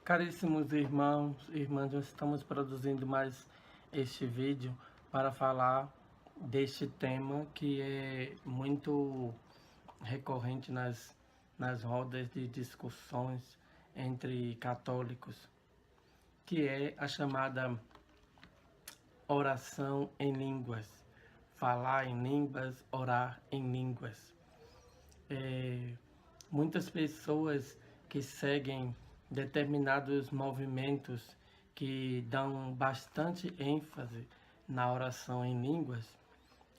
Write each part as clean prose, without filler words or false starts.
Caríssimos irmãos e irmãs, nós estamos produzindo mais este vídeo para falar deste tema que é muito recorrente nas rodas de discussões entre católicos, que é a chamada oração em línguas, falar em línguas, orar em línguas. Muitas pessoas que seguem determinados movimentos que dão bastante ênfase na oração em línguas,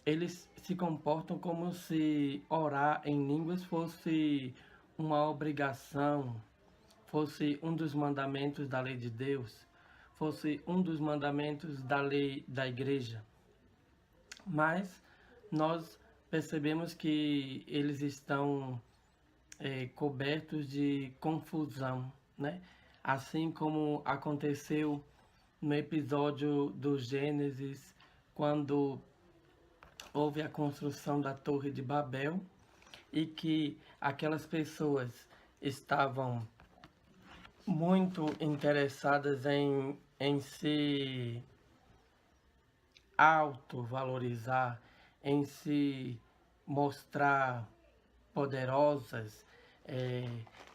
eles se comportam como se orar em línguas fosse uma obrigação, fosse um dos mandamentos da lei de Deus, fosse um dos mandamentos da lei da igreja. Mas nós percebemos que eles estão cobertos de confusão, né? Assim como aconteceu no episódio do Gênesis, quando houve a construção da Torre de Babel e que aquelas pessoas estavam muito interessadas em se autovalorizar, em se mostrar poderosas,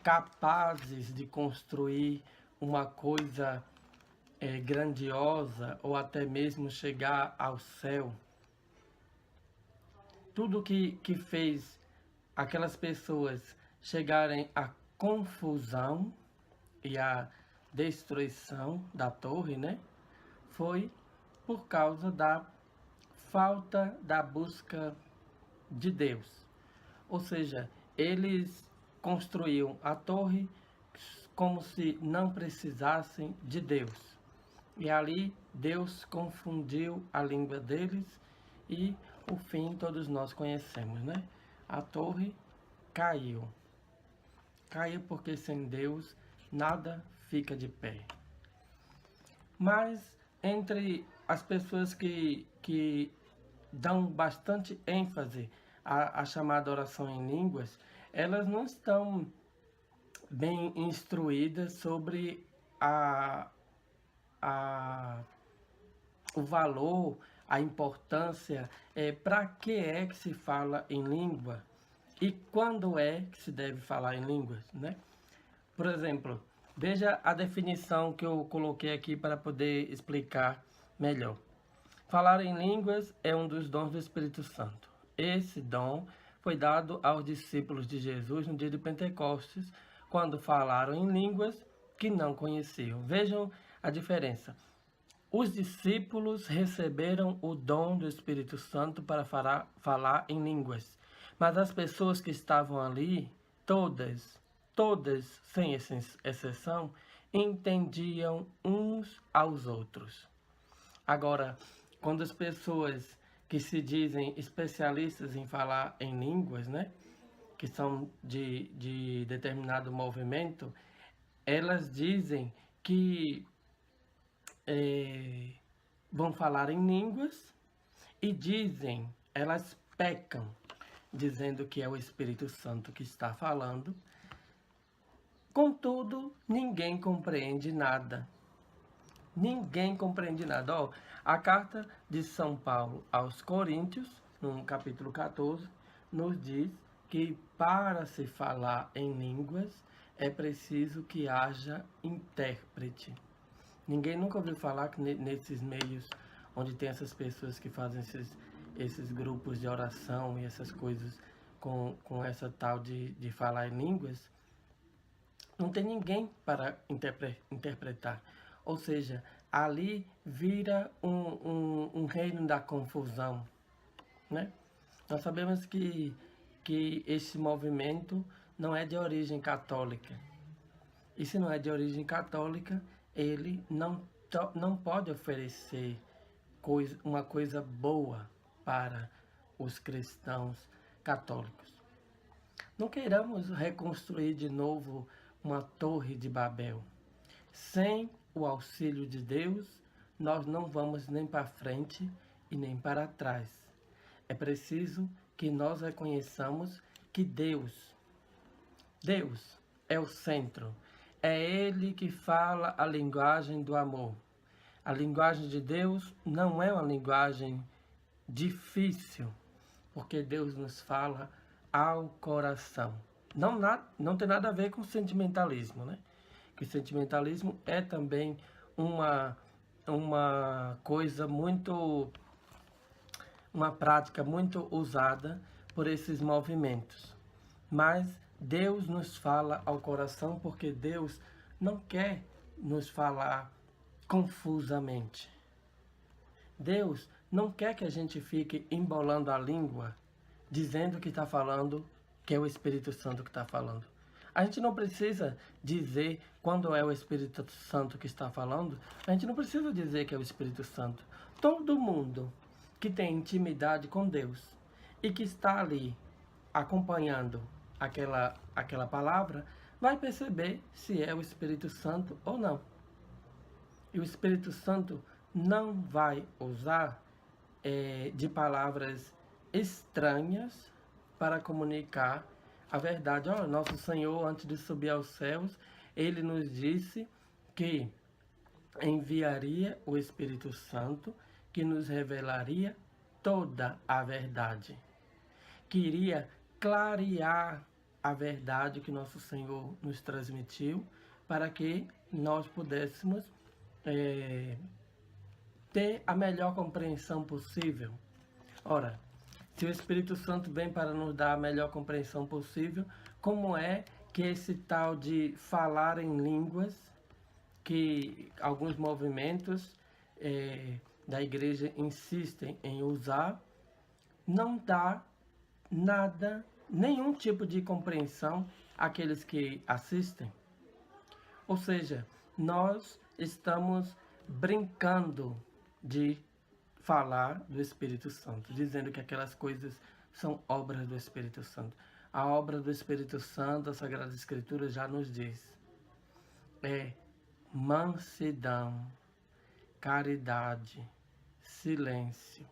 capazes de construir uma coisa grandiosa ou até mesmo chegar ao céu. Tudo que fez aquelas pessoas chegarem à confusão e à destruição da torre, né? Foi por causa da falta da busca de Deus. Ou seja, eles construíam a torre como se não precisassem de Deus. E ali Deus confundiu a língua deles e o fim todos nós conhecemos, né? A torre caiu. Caiu porque sem Deus nada fica de pé. Mas entre as pessoas que dão bastante ênfase à chamada oração em línguas, elas não estão bem instruídas sobre o valor, a importância, para que é que se fala em língua e quando é que se deve falar em línguas, né? Por exemplo, veja a definição que eu coloquei aqui para poder explicar melhor. Falar em línguas é um dos dons do Espírito Santo. Esse dom foi dado aos discípulos de Jesus no dia de Pentecostes, quando falaram em línguas que não conheciam. Vejam a diferença. Os discípulos receberam o dom do Espírito Santo para falar em línguas, mas as pessoas que estavam ali, todas, sem exceção, entendiam uns aos outros. Agora, quando as pessoas que se dizem especialistas em falar em línguas, né, que são de determinado movimento, elas dizem que vão falar em línguas e dizem, elas pecam, dizendo que é o Espírito Santo que está falando. Contudo, ninguém compreende nada. Ninguém compreende nada. Ó, a carta de São Paulo aos Coríntios, no capítulo 14, nos diz que para se falar em línguas é preciso que haja intérprete. Ninguém nunca ouviu falar que nesses meios onde tem essas pessoas que fazem esses grupos de oração e essas coisas com essa tal de falar em línguas, não tem ninguém para interpretar. Ou seja, ali vira um reino da confusão, né? Nós sabemos que esse movimento não é de origem católica. E se não é de origem católica, ele não pode oferecer uma coisa boa para os cristãos católicos. Não queiramos reconstruir de novo uma torre de Babel. Sem o auxílio de Deus, nós não vamos nem para frente e nem para trás. É preciso que nós reconheçamos que Deus é o centro, É Ele que fala a linguagem do amor. A linguagem de Deus não é uma linguagem difícil, porque Deus nos fala ao coração. Não tem nada a ver com sentimentalismo, né? Que sentimentalismo é também uma coisa muito, uma prática muito usada por esses movimentos. Mas Deus nos fala ao coração porque Deus não quer nos falar confusamente. Deus não quer que a gente fique embolando a língua, dizendo que está falando, que é o Espírito Santo que está falando. A gente não precisa dizer quando é o Espírito Santo que está falando, a gente não precisa dizer que é o Espírito Santo. Todo mundo que tem intimidade com Deus e que está ali acompanhando aquela palavra, vai perceber se é o Espírito Santo ou não. E o Espírito Santo não vai usar de palavras estranhas para comunicar a verdade. Nosso Senhor, antes de subir aos céus, Ele nos disse que enviaria o Espírito Santo, que nos revelaria toda a verdade. Queria clarear a verdade que nosso Senhor nos transmitiu, para que nós pudéssemos ter a melhor compreensão possível. Ora, se o Espírito Santo vem para nos dar a melhor compreensão possível, como é que esse tal de falar em línguas, que alguns movimentos da igreja insistem em usar, não dá nada, nenhum tipo de compreensão àqueles que assistem? Ou seja, nós estamos brincando de falar do Espírito Santo, dizendo que aquelas coisas são obras do Espírito Santo. A obra do Espírito Santo, a Sagrada Escritura já nos diz, é mansidão, caridade, silêncio,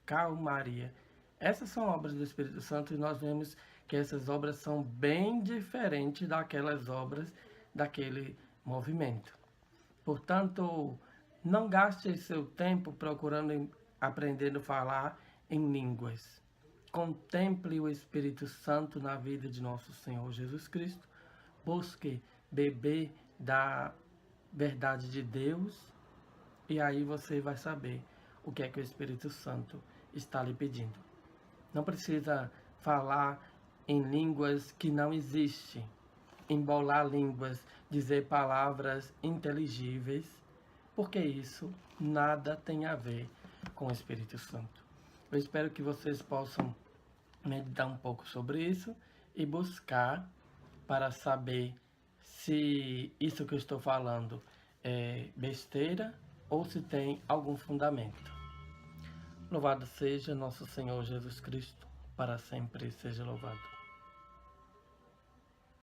calmaria. Essas são obras do Espírito Santo e nós vemos que essas obras são bem diferentes daquelas obras daquele movimento. Portanto, não gaste seu tempo procurando aprendendo a falar em línguas. Contemple o Espírito Santo na vida de nosso Senhor Jesus Cristo. Busque beber da verdade de Deus e aí você vai saber o que é que o Espírito Santo está lhe pedindo. Não precisa falar em línguas que não existem, embolar línguas, dizer palavras inteligíveis, porque isso nada tem a ver com o Espírito Santo. Eu espero que vocês possam meditar um pouco sobre isso e buscar para saber se isso que eu estou falando é besteira ou se tem algum fundamento. Louvado seja nosso Senhor Jesus Cristo, para sempre seja louvado.